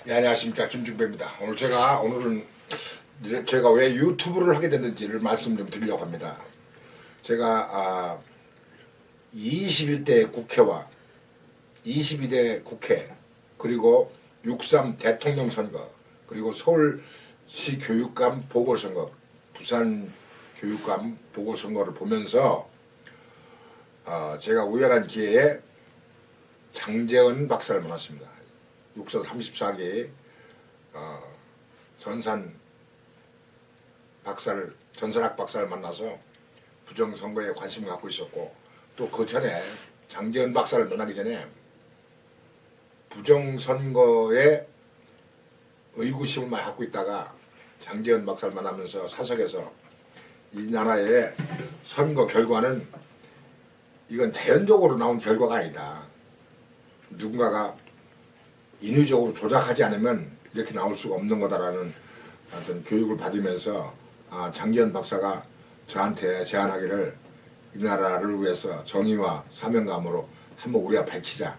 네, 안녕하십니까, 김중배입니다. 오늘은 제가 왜 유튜브를 하게 됐는지를 말씀 좀 드리려고 합니다. 제가 21대 국회와 22대 국회, 그리고 6.3 대통령 선거, 그리고 서울시 교육감 보궐선거, 부산 교육감 보궐선거를 보면서 제가 우연한 기회에 장제은 박사를 만났습니다. 육서 34기 전산학 박사를 만나서 부정선거에 관심을 갖고 있었고, 또 그 전에 장제은 박사를 만나기 전에 부정선거에 의구심을 많이 갖고 있다가 장제은 박사를 만나면서 사석에서 이 나라의 선거 결과는 이건 자연적으로 나온 결과가 아니다. 누군가가 인위적으로 조작하지 않으면 이렇게 나올 수가 없는 거다라는 어떤 교육을 받으면서 장제은 박사가 저한테 제안하기를 이 나라를 위해서 정의와 사명감으로 한번 우리가 밝히자.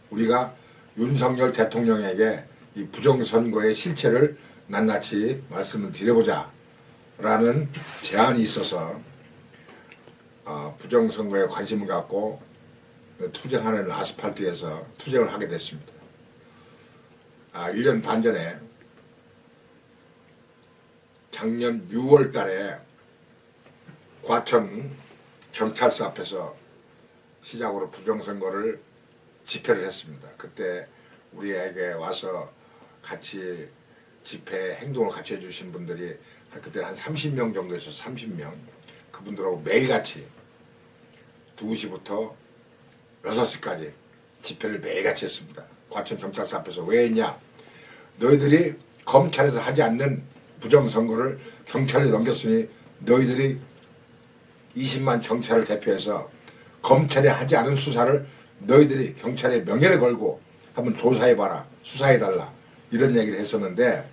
우리가 윤석열 대통령에게 이 부정선거의 실체를 낱낱이 말씀을 드려보자 라는 제안이 있어서 부정선거에 관심을 갖고 투쟁하는 아스팔트에서 투쟁을 하게 됐습니다. 1년 반 전에 작년 6월 달에 과천 경찰서 앞에서 시작으로 부정선거를 집회를 했습니다. 그때 우리에게 와서 같이 집회 행동을 같이 해주신 분들이 그때 한 30명 정도 있어서 30명, 그분들하고 매일같이 2시부터 6시까지 집회를 매일같이 했습니다. 과천 경찰서 앞에서. 왜 했냐? 너희들이 검찰에서 하지 않는 부정선거를 경찰에 넘겼으니 너희들이 20만 경찰을 대표해서 검찰이 하지 않은 수사를 너희들이 경찰의 명예를 걸고 한번 조사해봐라, 수사해달라, 이런 얘기를 했었는데,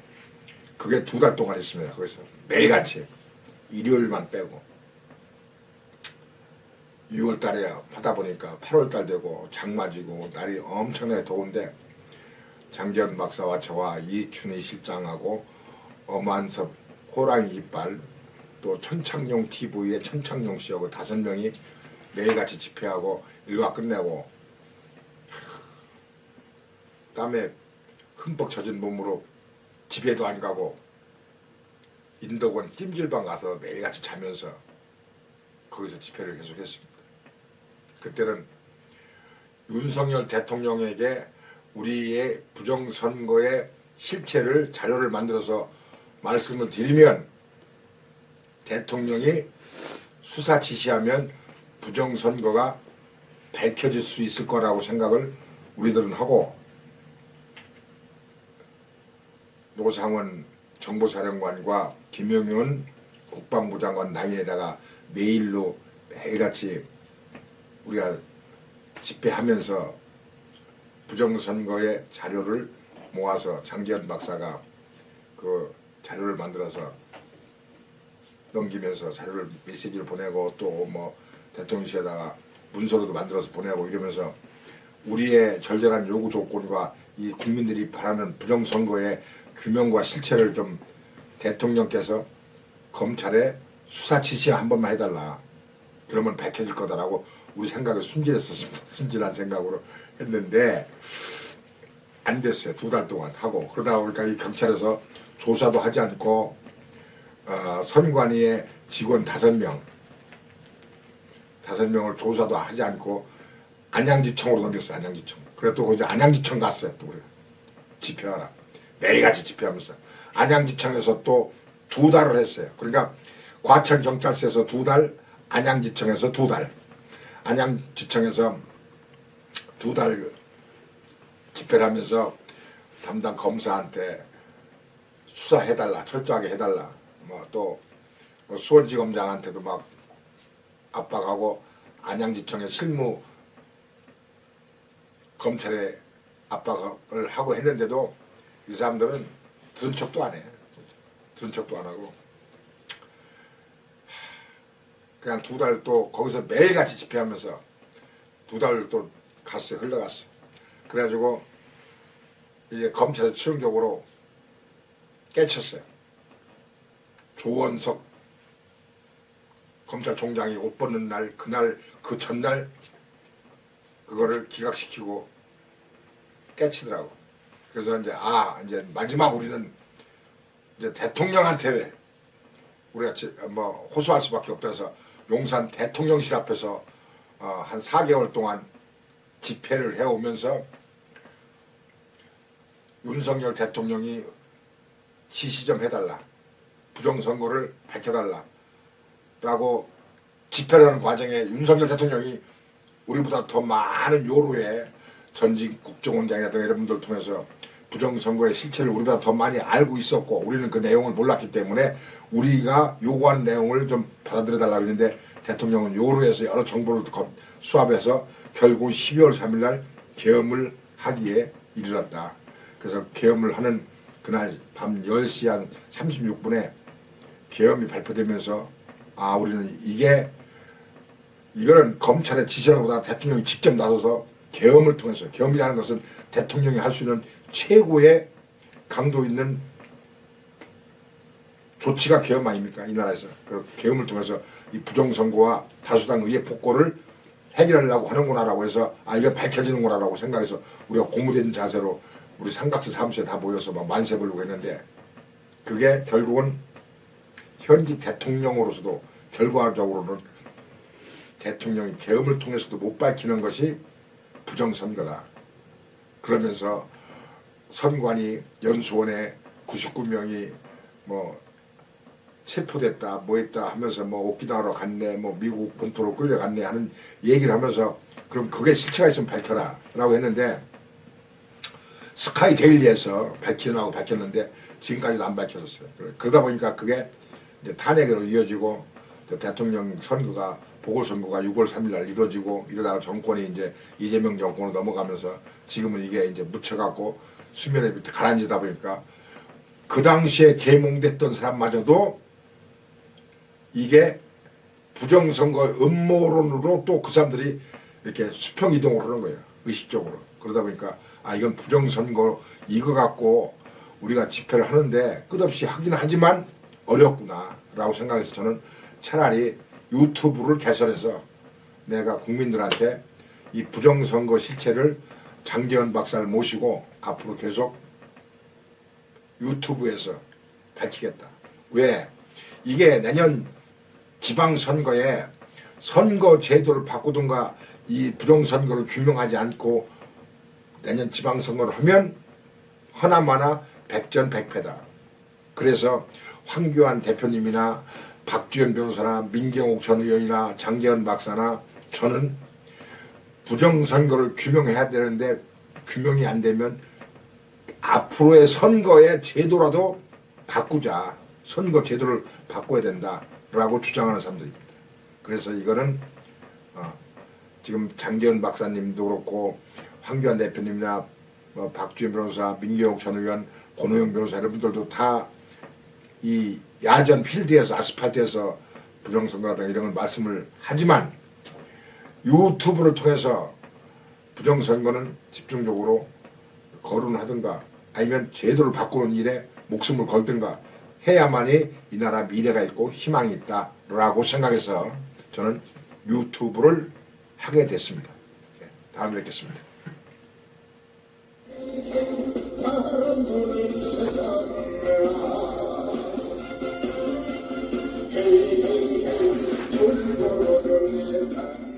그게 2달 동안 했습니다. 거기서 매일같이, 일요일만 빼고. 6월 달에 하다 보니까 8월 달 되고 장마지고 날이 엄청나게 더운데, 장제은 박사와 저와 이춘희 실장하고 엄한섭 호랑이 이빨, 또 천창용 TV의 천창용 씨하고 5명이 매일같이 집회하고 일과 끝내고 땀에 흠뻑 젖은 몸으로 집에도 안 가고 인덕원 찜질방 가서 매일같이 자면서 거기서 집회를 계속했습니다. 그때는 윤석열 대통령에게 우리의 부정선거의 실체를 자료를 만들어서 말씀을 드리면 대통령이 수사 지시하면 부정선거가 밝혀질 수 있을 거라고 생각을 우리들은 하고, 노상원 정보사령관과 김영윤 국방부 장관 당일에다가 메일로 매일같이 우리가 집회하면서 부정선거의 자료를 모아서 장제은 박사가 그 자료를 만들어서 넘기면서 자료를 메시지를 보내고, 또 뭐 대통령실에다가 문서로도 만들어서 보내고 이러면서 우리의 절절한 요구 조건과 이 국민들이 바라는 부정선거의 규명과 실체를 좀 대통령께서 검찰에 수사 지시 한 번만 해달라, 그러면 밝혀질 거다라고 우리 생각을 순진했었습니다. 순진한 생각으로 했는데 안 됐어요. 2달 동안 하고. 그러다 보니까 이 경찰에서 조사도 하지 않고 선관위의 직원 5명을 조사도 하지 않고 안양지청으로 넘겼어요. 안양지청. 그래 또 거기 안양지청 갔어요. 또 우리가 집회하라. 매일같이 집회하면서 안양지청에서 또 2달을 했어요. 그러니까 과천 경찰서에서 2달, 안양지청에서 2달. 안양지청에서 2달 집회를 하면서 담당 검사한테 수사해달라, 철저하게 해달라, 또 수원지검장한테도 막 압박하고, 안양지청의 실무 검찰에 압박을 하고 했는데도 이 사람들은 들은 척도 안 해. 들은 척도 안 하고 그냥 2달 또 거기서 매일같이 집회하면서 2달 또 갔어요. 흘러갔어. 그래가지고 이제 검찰에서 최종적으로 깨쳤어요. 조원석 검찰총장이 옷 벗는 날, 그날, 그 전날 그거를 기각시키고 깨치더라고. 그래서 이제 마지막 우리는 이제 대통령한테 우리가 뭐 호소할 수밖에 없어서 용산 대통령실 앞에서 한 4개월 동안 집회를 해오면서 윤석열 대통령이 지시 좀 해달라, 부정선거를 밝혀달라 라고 집회를 하는 과정에 윤석열 대통령이 우리보다 더 많은 요로에 전직 국정원장이라든가 이런 분들 통해서 부정선거의 실체를 우리보다 더 많이 알고 있었고 우리는 그 내용을 몰랐기 때문에 우리가 요구하는 내용을 좀 받아들여달라고 했는데 대통령은 요로에서 여러 정보를 수합해서 결국 12월 3일 날 계엄을 하기에 이르렀다. 그래서 계엄을 하는 그날 밤 10시 한 36분에 계엄이 발표되면서 우리는 이거는 검찰의 지시라기보다 대통령이 직접 나서서 계엄을 통해서, 계엄이라는 것은 대통령이 할 수 있는 최고의 강도 있는 조치가 계엄 아닙니까? 이 나라에서. 그 계엄을 통해서 이 부정선거와 다수당 의회 폭거를 해결하려고 하는구나라고 해서 이게 밝혀지는구나라고 생각해서 우리가 고무된 자세로 우리 삼각지 사무실에 다 모여서 막 만세 부르고 했는데 그게 결국은 현직 대통령으로서도 결과적으로는 대통령이 계엄을 통해서도 못 밝히는 것이 부정선거다. 그러면서 선관위 연수원에 99명이 뭐 체포됐다 뭐 했다 하면서 뭐 오키나와로 갔네 뭐 미국 본토로 끌려갔네 하는 얘기를 하면서 그럼 그게 실체가 있으면 밝혀라 라고 했는데 스카이 데일리에서 밝히라고 밝혔는데 지금까지도 안 밝혀졌어요. 그러다 보니까 그게 이제 탄핵으로 이어지고 대통령 선거가 보궐선거가 6월 3일 날 이루어지고 이러다가 정권이 이제 이재명 정권으로 넘어가면서 지금은 이게 이제 묻혀갖고 수면에 밑에 가라앉다 보니까 그 당시에 계몽됐던 사람마저도 이게 부정선거 음모론으로 또 그 사람들이 이렇게 수평 이동을 하는 거예요. 의식적으로. 그러다 보니까 이건 부정선거 이거 갖고 우리가 집회를 하는데 끝없이 하긴 하지만 어렵구나 라고 생각해서 저는 차라리 유튜브를 개설해서 내가 국민들한테 이 부정선거 실체를 장제원 박사를 모시고 앞으로 계속 유튜브에서 밝히겠다. 왜? 이게 내년 지방선거에 선거 제도를 바꾸든가 이 부정선거를 규명하지 않고 내년 지방선거를 하면 허나마나 백전백패다. 그래서 황교안 대표님이나 박지원 변호사나 민경욱 전 의원이나 장제원 박사나 저는 부정선거를 규명해야 되는데 규명이 안 되면 앞으로의 선거의 제도라도 바꾸자. 선거 제도를 바꿔야 된다라고 주장하는 사람들입니다. 그래서 이거는 지금 장제원 박사님도 그렇고 황교안 대표님이나 박지원 변호사, 민경욱 전 의원, 권오영 변호사 여러분들도 다 이 야전 필드에서 아스팔트에서 부정선거라든가 이런 걸 말씀을 하지만 유튜브를 통해서 부정선거는 집중적으로 거론하든가 아니면 제도를 바꾸는 일에 목숨을 걸든가 해야만이 이 나라 미래가 있고 희망이 있다라고 생각해서 저는 유튜브를 하게 됐습니다. 다음에 뵙겠습니다. 세상